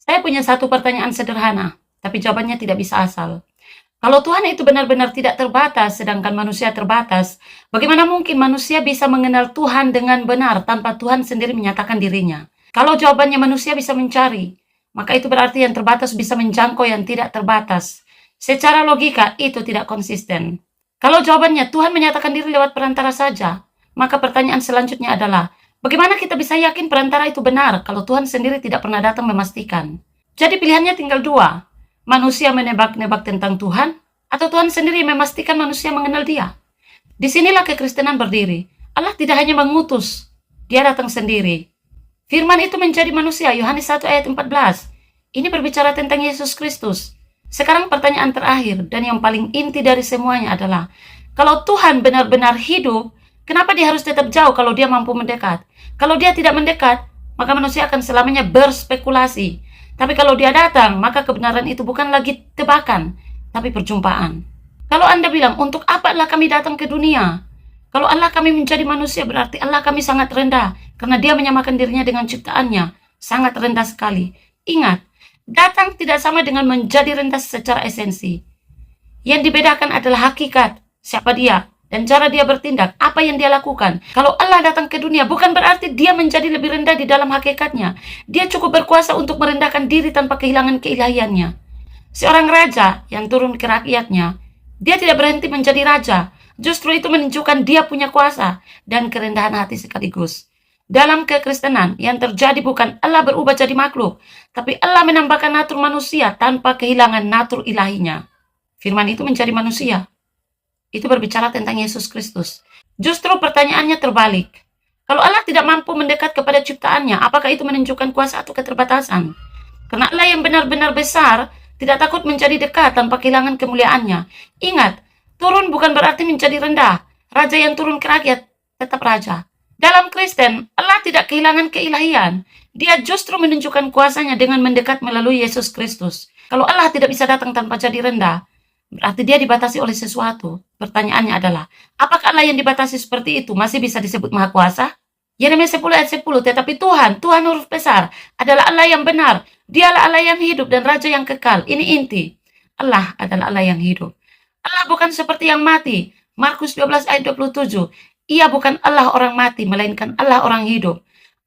Saya punya satu pertanyaan sederhana, tapi jawabannya tidak bisa asal. Kalau Tuhan itu benar-benar tidak terbatas, sedangkan manusia terbatas, bagaimana mungkin manusia bisa mengenal Tuhan dengan benar tanpa Tuhan sendiri menyatakan dirinya? Kalau jawabannya manusia bisa mencari, maka itu berarti yang terbatas bisa menjangkau yang tidak terbatas. Secara logika, itu tidak konsisten. Kalau jawabannya Tuhan menyatakan diri lewat perantara saja, maka pertanyaan selanjutnya adalah, bagaimana kita bisa yakin perantara itu benar kalau Tuhan sendiri tidak pernah datang memastikan? Jadi pilihannya tinggal dua, manusia menebak-nebak tentang Tuhan, atau Tuhan sendiri memastikan manusia mengenal Dia. Disinilah kekristenan berdiri. Allah tidak hanya mengutus, Dia datang sendiri. Firman itu menjadi manusia, Yohanes 1 ayat 14. Ini berbicara tentang Yesus Kristus. Sekarang pertanyaan terakhir dan yang paling inti dari semuanya adalah, kalau Tuhan benar-benar hidup, kenapa Dia harus tetap jauh kalau Dia mampu mendekat? Kalau Dia tidak mendekat, maka manusia akan selamanya berspekulasi. Tapi kalau Dia datang, maka kebenaran itu bukan lagi tebakan, tapi perjumpaan. Kalau Anda bilang, untuk apa Allah kami datang ke dunia? Kalau Allah kami menjadi manusia, berarti Allah kami sangat rendah, karena Dia menyamakan dirinya dengan ciptaannya. Sangat rendah sekali. Ingat, datang tidak sama dengan menjadi rendah secara esensi. Yang dibedakan adalah hakikat, siapa Dia, dan cara Dia bertindak, apa yang Dia lakukan. Kalau Allah datang ke dunia, bukan berarti Dia menjadi lebih rendah di dalam hakikatnya. Dia cukup berkuasa untuk merendahkan diri tanpa kehilangan keilahiannya. Seorang raja yang turun ke rakyatnya, Dia tidak berhenti menjadi raja. Justru itu menunjukkan Dia punya kuasa dan kerendahan hati sekaligus. Dalam kekristenan, yang terjadi bukan Allah berubah jadi makhluk, tapi Allah menambahkan natur manusia tanpa kehilangan natur ilahinya. Firman itu menjadi manusia. Itu berbicara tentang Yesus Kristus. Justru pertanyaannya terbalik. Kalau Allah tidak mampu mendekat kepada ciptaannya, apakah itu menunjukkan kuasa atau keterbatasan? Karena Allah yang benar-benar besar, tidak takut menjadi dekat tanpa kehilangan kemuliaannya. Ingat, turun bukan berarti menjadi rendah. Raja yang turun ke rakyat tetap raja. Dalam Kristen, Allah tidak kehilangan keilahian. Dia justru menunjukkan kuasanya dengan mendekat melalui Yesus Kristus. Kalau Allah tidak bisa datang tanpa jadi rendah, berarti Dia dibatasi oleh sesuatu. Pertanyaannya adalah, apakah Allah yang dibatasi seperti itu masih bisa disebut Maha Kuasa? Yeremia 10 ayat 10, tetapi Tuhan huruf besar, adalah Allah yang benar. Dialah Allah yang hidup dan Raja yang kekal. Ini inti. Allah adalah Allah yang hidup. Allah bukan seperti yang mati. Markus 12 ayat 27. Ia bukan Allah orang mati, melainkan Allah orang hidup.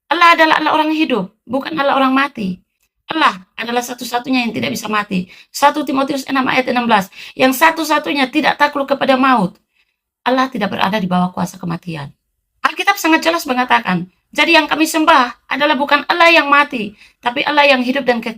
Allah adalah Allah orang hidup, bukan Allah orang mati. Allah adalah satu-satunya yang tidak bisa mati. 1 Timotius 6 ayat 16. Yang satu-satunya tidak takluk kepada maut. Allah tidak berada di bawah kuasa kematian. Alkitab sangat jelas mengatakan, jadi yang kami sembah adalah bukan Allah yang mati, tapi Allah yang hidup dan kekal.